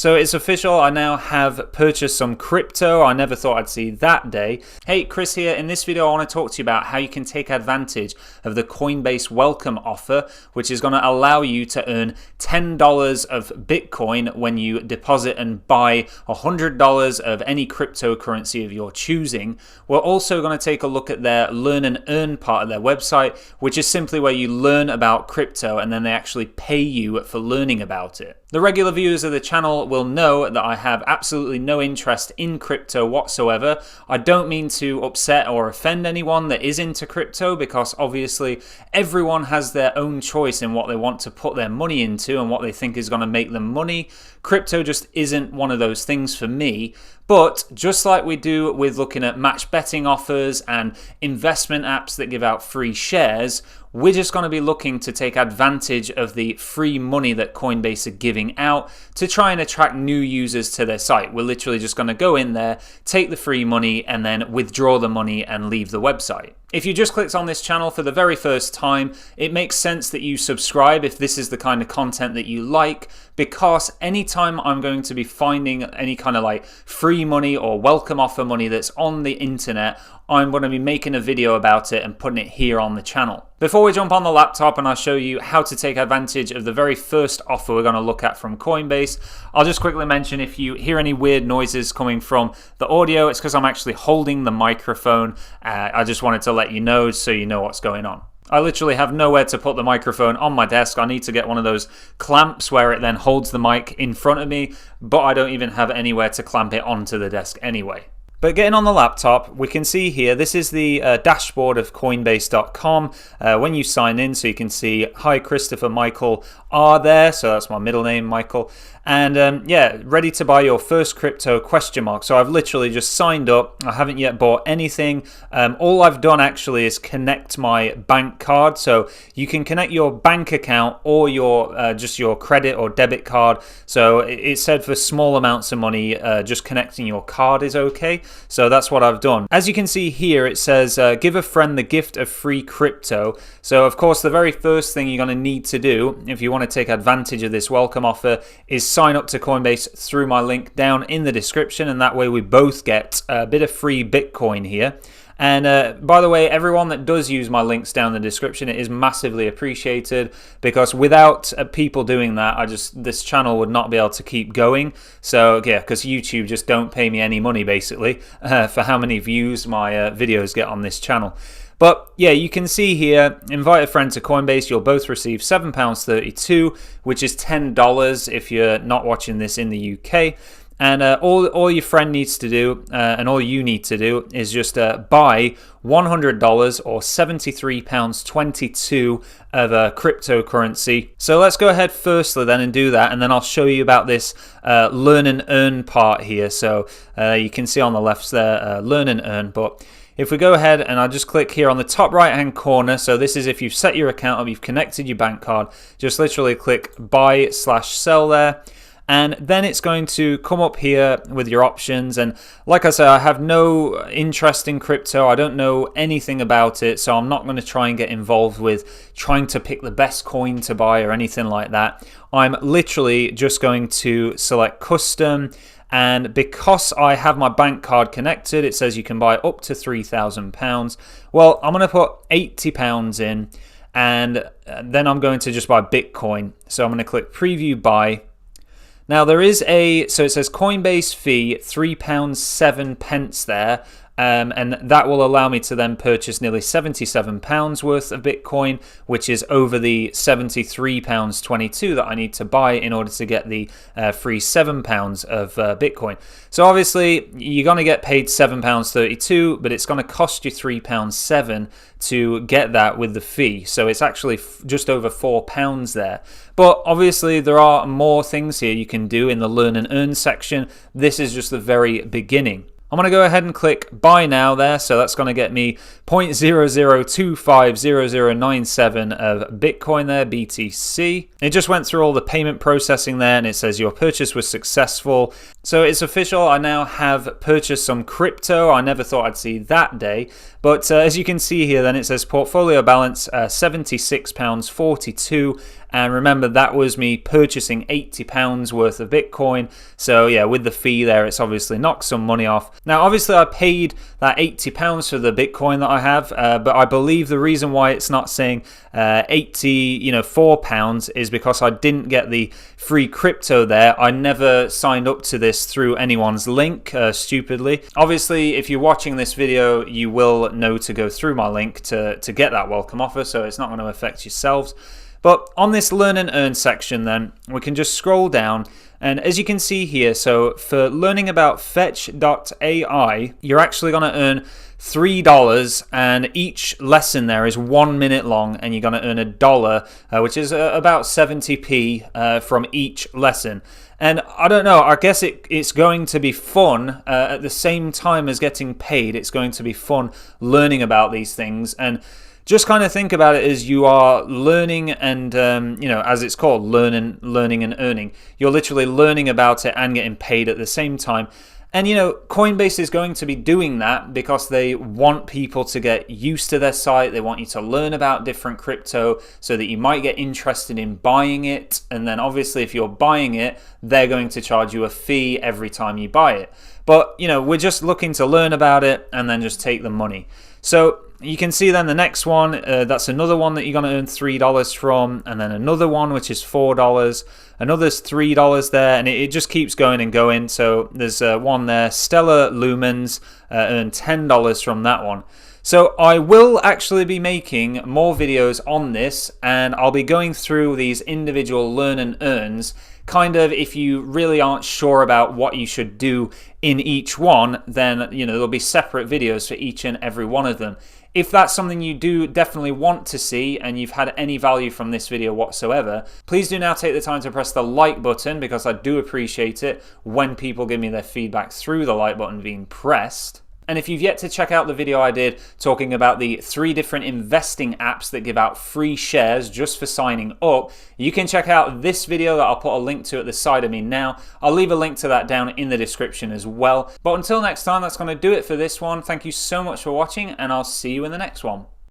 So it's official, I now have purchased some crypto. I never thought I'd see that day. Hey, Chris here. In this video, I want to talk to you about how you can take advantage of the Coinbase welcome offer, which is going to allow you to earn $10 of Bitcoin when you deposit and buy $100 of any cryptocurrency of your choosing. We're also going to take a look at their learn and earn part of their website, which is simply where you learn about crypto and then they actually pay you for learning about it. The regular viewers of the channel will know that I have absolutely no interest in crypto whatsoever. I don't mean to upset or offend anyone that is into crypto, because obviously everyone has their own choice in what they want to put their money into and what they think is going to make them money. Crypto just isn't one of those things for me. But just like we do with looking at match betting offers and investment apps that give out free shares, we're just going to be looking to take advantage of the free money that Coinbase are giving out to try and attract new users to their site. We're literally just going to go in there, take the free money, and then withdraw the money and leave the website. If you just clicked on this channel for the very first time, it makes sense that you subscribe if this is the kind of content that you like, because anytime I'm going to be finding any kind of like free money or welcome offer money that's on the internet, I'm going to be making a video about it and putting it here on the channel. Before we jump on the laptop and I show you how to take advantage of the very first offer we're going to look at from Coinbase, I'll just quickly mention if you hear any weird noises coming from the audio, it's because I'm actually holding the microphone. I just wanted to let you know so you know what's going on. I literally have nowhere to put the microphone on my desk. I need to get one of those clamps where it then holds the mic in front of me, but I don't even have anywhere to clamp it onto the desk anyway. But getting on the laptop, we can see here, this is the dashboard of Coinbase.com. When you sign in, so you can see, hi, Christopher Michael R there. So that's my middle name, Michael. And yeah, ready to buy your first crypto ? So I've literally just signed up. I haven't yet bought anything. All I've done actually is connect my bank card. So you can connect your bank account or your just your credit or debit card. So it said for small amounts of money, just connecting your card is okay. So that's what I've done. As you can see here, it says, give a friend the gift of free crypto. So of course, the very first thing you're going to need to do if you want to take advantage of this welcome offer is sign up to Coinbase through my link down in the description. And that way we both get a bit of free Bitcoin here. And by the way, everyone that does use my links down in the description, it is massively appreciated, because without people doing that, this channel would not be able to keep going. So yeah, because YouTube just don't pay me any money basically for how many views my videos get on this channel. But yeah, you can see here, invite a friend to Coinbase, you'll both receive £7.32, which is $10 if you're not watching this in the UK. And all your friend needs to do, and all you need to do, is just buy $100 or £73.22 of cryptocurrency. So let's go ahead firstly then and do that, and then I'll show you about this learn and earn part here. So you can see on the left there, learn and earn. But if we go ahead and I'll just click here on the top right hand corner, so this is if you've set your account up, you've connected your bank card, just literally click buy/sell there. And then it's going to come up here with your options. And like I said, I have no interest in crypto. I don't know anything about it. So I'm not going to try and get involved with trying to pick the best coin to buy or anything like that. I'm literally just going to select custom. And because I have my bank card connected, it says you can buy up to £3,000. Well, I'm going to put £80 in. And then I'm going to just buy Bitcoin. So I'm going to click preview buy. Now there is so it says Coinbase fee £3.07 there, and that will allow me to then purchase nearly £77 worth of Bitcoin, which is over the £73.22 that I need to buy in order to get the free £7 of Bitcoin. So obviously you're going to get paid £7.32, but it's going to cost you £3.07 to get that with the fee. So it's actually just over £4 there. But obviously there are more things here you can do in the learn and earn section. This is just the very beginning. I'm going to go ahead and click buy now there. So that's going to get me 0.00250097 of Bitcoin there, BTC. It just went through all the payment processing there, and it says your purchase was successful. So it's official. I now have purchased some crypto. I never thought I'd see that day. But as you can see here, then it says portfolio balance £76.42. And remember, that was me purchasing £80 worth of Bitcoin. So yeah, with the fee there, it's obviously knocked some money off. Now, obviously, I paid that £80 for the Bitcoin that I have, but I believe the reason why it's not saying £84 is because I didn't get the free crypto there. I never signed up to this through anyone's link, stupidly. Obviously, if you're watching this video, you will know to go through my link to get that welcome offer, so it's not going to affect yourselves. But on this learn and earn section then, we can just scroll down, and as you can see here, so for learning about Fetch.ai, you're actually going to earn $3, and each lesson there is 1 minute long, and you're going to earn $1, which is about 70p from each lesson. And I don't know, I guess it's going to be fun at the same time as getting paid. It's going to be fun learning about these things, and just kind of think about it as you are learning and, as it's called, learning and earning. You're literally learning about it and getting paid at the same time. And, Coinbase is going to be doing that because they want people to get used to their site. They want you to learn about different crypto so that you might get interested in buying it. And then obviously if you're buying it, they're going to charge you a fee every time you buy it. But, we're just looking to learn about it and then just take the money. So you can see then the next one, that's another one that you're going to earn $3 from, and then another one which is $4, another's $3 there, and it just keeps going and going. So there's one there, Stellar Lumens, earned $10 from that one. So I will actually be making more videos on this, and I'll be going through these individual learn and earns. Kind of, if you really aren't sure about what you should do in each one, then there'll be separate videos for each and every one of them. If that's something you do definitely want to see and you've had any value from this video whatsoever, please do now take the time to press the like button, because I do appreciate it when people give me their feedback through the like button being pressed. And if you've yet to check out the video I did talking about the 3 different investing apps that give out free shares just for signing up, you can check out this video that I'll put a link to at the side of me now. I'll leave a link to that down in the description as well. But until next time, that's going to do it for this one. Thank you so much for watching, and I'll see you in the next one.